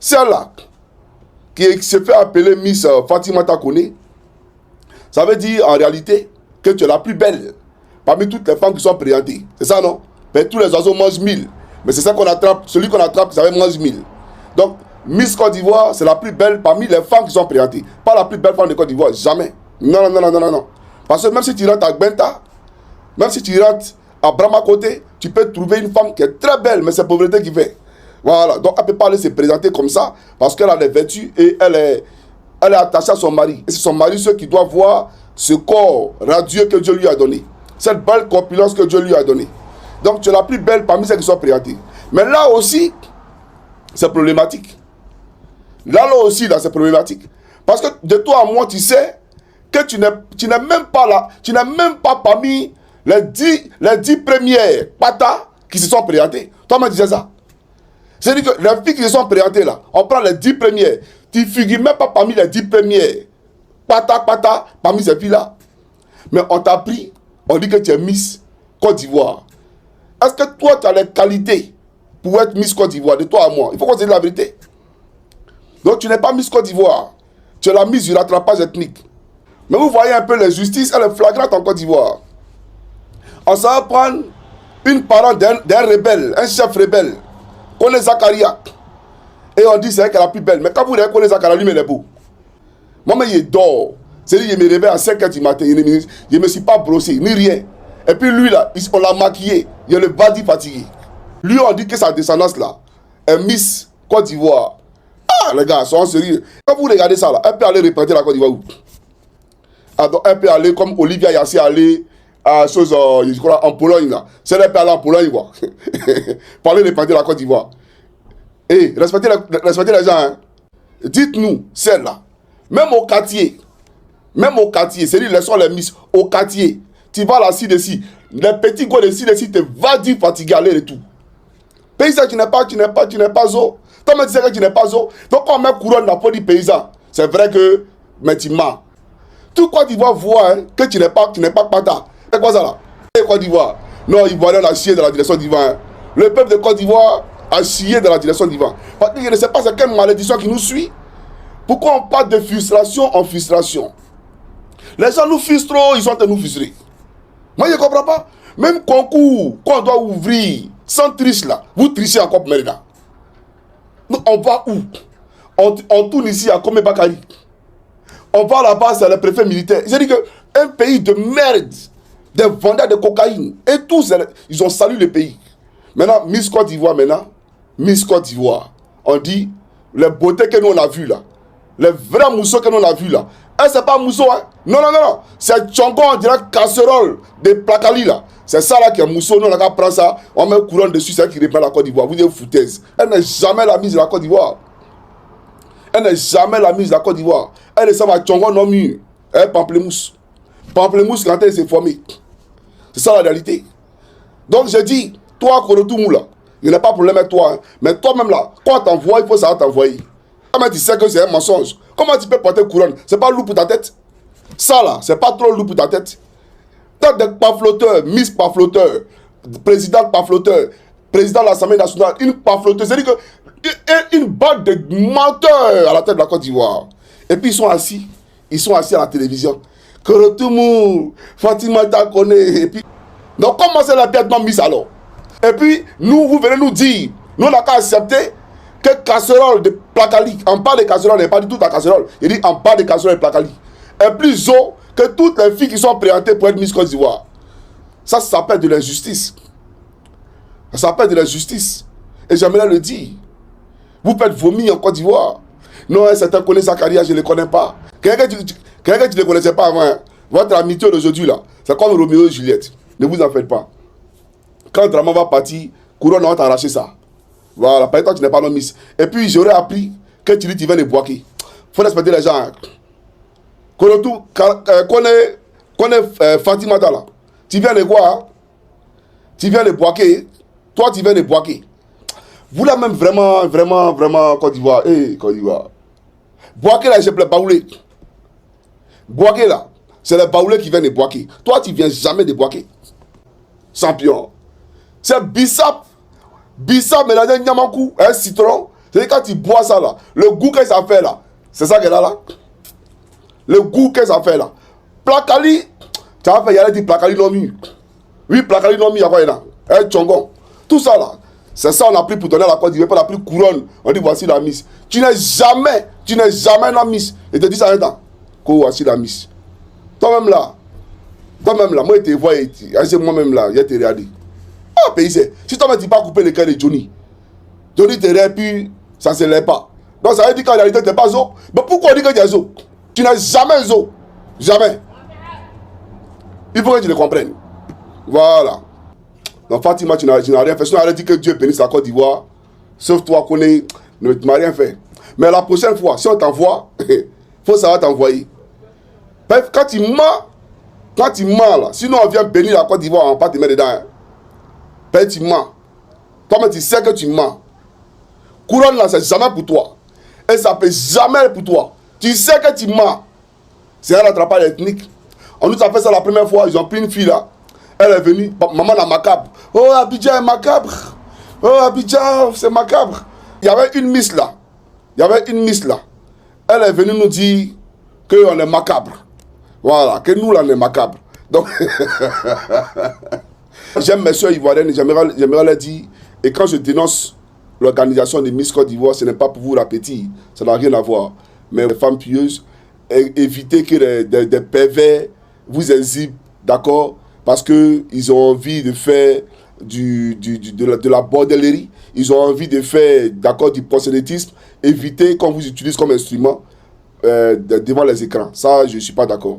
Celle-là, qui se fait appeler Miss Fatimata Kone, ça veut dire en réalité que tu es la plus belle parmi toutes les femmes qui sont présentées. C'est ça, non? Mais tous les oiseaux mangent 1000. Mais c'est ça qu'on attrape, celui qu'on attrape, ça mange 1000. Donc, Miss Côte d'Ivoire, c'est la plus belle parmi les femmes qui sont présentées. Pas la plus belle femme de Côte d'Ivoire, jamais. Non, non, non, non, non, non. Parce que même si tu rentres à Gbenta, même si tu rentres à Brahma Côté, tu peux trouver une femme qui est très belle, mais c'est pauvreté qui fait. Voilà, donc elle ne peut pas aller se présenter comme ça, parce qu'elle a des vertus et elle est attachée à son mari. Et c'est son mari ceux qui doit voir ce corps radieux que Dieu lui a donné. Cette belle corpulence que Dieu lui a donnée. Donc tu es la plus belle parmi celles qui sont présentées. Mais là aussi, c'est problématique. Là aussi, c'est problématique. Parce que de toi à moi, tu sais que tu n'es même pas là, tu n'es même pas parmi les 10 premières patas qui se sont présentées. Toi, tu disais ça. C'est-à-dire que les filles qui se sont présentées là, on prend les 10 premières, tu ne figures même pas parmi les 10 premières patas parmi ces filles-là. Mais on t'a pris, on dit que tu es Miss Côte d'Ivoire. Est-ce que toi, tu as les qualités pour être Miss Côte d'Ivoire, de toi à moi? Il faut qu'on se dise la vérité. Donc, tu n'es pas Miss Côte d'Ivoire. Tu es la Miss du rattrapage ethnique. Mais vous voyez un peu la justice, elle est flagrante en Côte d'Ivoire. On s'en va prendre une parente d'un rebelle, un chef rebelle, Kone Zakaria. Et on dit c'est elle qui est la plus belle. Mais quand vous regardez Kone Zakaria, lui, il est beau. Moi, mais il dort. C'est-à-dire qu'il me réveille à 5h du matin. Je ne me suis pas brossé, ni rien. Et puis lui, là, on l'a maquillé. Il a le body fatigué. Lui, on dit que sa descendance, là, est Miss Côte d'Ivoire. Ah, les gars, soyons sérieux. Quand vous regardez ça, là, elle peut aller représenter la Côte d'Ivoire où? Ah, donc, elle peut aller comme Olivia Yassi aller à chose, je crois, en Pologne, là. C'est elle peut aller en Pologne, quoi. Parler représenter la Côte d'Ivoire. Et respectez les gens, hein. Dites-nous, celle-là, même au quartier, c'est-à-dire les sont les Miss, au quartier, tu vas là-ci, dessus, les petits gars dessus, te va dire fatigué, aller et tout. Paysan, tu n'es pas zo. Toi, tu sais que tu n'es pas zo. Donc, quand on met couronne dans le dit paysan, c'est vrai que, mais tu mens. Tout Côte d'Ivoire voit hein, que tu n'es pas pata. C'est quoi ça là? Côte d'Ivoire. Non, Ivoirien a chié dans la direction d'Ivoire. Hein. Le peuple de Côte d'Ivoire a chié dans la direction d'Ivoire. Parce que je ne sais pas c'est quelle malédiction qui nous suit. Pourquoi on parle de frustration en frustration? Les gens nous frustrent, ils sont en train de nous frustrer. Moi, je ne comprends pas. Même concours qu'on doit ouvrir sans triche là, vous trichez encore pour Mérida. Donc on va où? On tourne ici à Komé Bakari. On va là-bas, c'est le préfet militaire. C'est-à-dire qu'un pays de merde, des vendeurs de cocaïne, et tous, ils ont salué le pays. Maintenant, Miss Côte d'Ivoire, on dit, les beautés que nous on a vues là, les vrais mousseaux que nous on a vus là, c'est pas mousseau, hein? Non, non, non, non. C'est Tchongo, on dirait casserole de Placali là. C'est ça là qui est mousseau. Nous on a prendre ça, on met un couronne dessus, c'est elle qui reprend la Côte d'Ivoire. Vous êtes foutaise. Elle n'est jamais la mise de la Côte d'Ivoire. Elle n'est jamais la mise de la Côte d'Ivoire. Elle est ça à Tchongo non mieux. Elle pamplemousse. Pamplemousse quand elle s'est formée. C'est ça la réalité. Donc je dis, toi, Korotoumou là, il n'y a pas de problème avec toi. Hein. Mais toi-même là, quand on t'envoie, il faut savoir t'envoyer. Comment tu sais que c'est un mensonge? Comment tu peux porter couronne? C'est pas lourd pour ta tête? Ça là, c'est pas trop lourd pour ta tête. T'as des pafloteurs, Miss pafloteur, président pafloteur, président de l'Assemblée nationale, une pafloteuse. C'est-à-dire que une bande de menteurs à la tête de la Côte d'Ivoire. Et puis ils sont assis à la télévision. Korotoumou, Fatima Takone, et puis. Donc comment c'est la tête non mise alors? Et puis, nous, vous venez nous dire, nous on n'a qu'à accepter que casserole de Placali, en bas de casserole, n'est pas du tout ta casserole. Il dit en bas de casserole de Placali. Est plus haut que toutes les filles qui sont présentées pour être Miss Côte d'Ivoire. Ça s'appelle de l'injustice. Ça s'appelle de l'injustice. Et j'aimerais le dire. Vous faites vomir en Côte d'Ivoire. Non, un certain connaît sa carrière, je ne le connais pas. Quelqu'un que tu ne connaissais pas avant, hein. Votre amitié d'aujourd'hui là, c'est comme Roméo et Juliette. Ne vous en faites pas. Quand Drama va partir, couronne va t'arracher ça. Voilà, par exemple, tu n'es pas non Miss. Et puis, j'aurais appris que tu dis tu viens de Boaké. Il faut respecter les gens. Connais Fatima là. Tu viens de quoi? Hein? Tu viens de Boaké. Toi, tu viens de Boaké. Vous là même vraiment Côte d'Ivoire. Côte d'Ivoire. Boaké là, je peux baoulé. Boaké là, c'est le baoulé qui vient de Boaké. Toi, tu viens jamais de Boaké. Champion. C'est Bissap. Bissap mélangé Nyamakou, un citron. C'est quand tu bois ça là, le goût que ça fait là, c'est ça qu'elle a là. Le goût que ça fait là. Plakali, tu as fait, il y a dit Plakali Nomi. Oui, Plakali Nomi, il y a quoi là? Tchongon. Tout ça là. C'est ça on a pris pour donner à la Côte d'Ivoire, pas la plus couronne. On dit voici la Miss. Tu n'es jamais la Miss. Et te dis ça un temps. Que voici la Miss. Toi-même là, moi je te vois, moi-même là, je te regarde. Ah, pays c'est. Si toi-même tu n'as pas coupé le cœur de Johnny, Johnny te regarde puis ça ne se lève pas. Donc ça veut dire qu'en réalité tu n'es pas zo. Mais pourquoi on dit que tu es zo? Tu n'es jamais zo. Jamais. Il faut que tu le comprennes. Voilà. Donc Fatima, tu n'as rien fait. Sinon, elle a dit que Dieu bénisse la Côte d'Ivoire. Sauf toi, qu'on est, tu n'as rien fait. Mais la prochaine fois, si on t'envoie, il faut savoir t'envoyer. Bref, quand tu mens là, sinon on vient bénir la Côte d'Ivoire, on va pas te mettre dedans. Hein. Bref, tu mens. Toi-même, tu sais que tu mens. Couronne là, c'est jamais pour toi. Et ça peut jamais être pour toi. Tu sais que tu mens. C'est un rattrapage ethnique. On nous a fait ça la première fois, ils ont pris une fille là. Elle est venue, maman la macabre. Oh, Abidjan est macabre. Oh, Abidjan, c'est macabre. Il y avait une miss là. Elle est venue nous dire qu'on est macabre. Voilà, que nous là, on est macabre. Donc, j'aime mes soeurs ivoiriennes, j'aimerais leur dire, et quand je dénonce l'organisation des Miss Côte d'Ivoire, ce n'est pas pour vous l'appétit, ça n'a rien à voir. Mais les femmes pieuses, évitez que des pervers vous inhibent, d'accord? Parce qu'ils ont envie de faire de la bordellerie, ils ont envie de faire, d'accord, du prosélytisme. Évitez qu'on vous utilise comme instrument devant les écrans. Ça, je ne suis pas d'accord.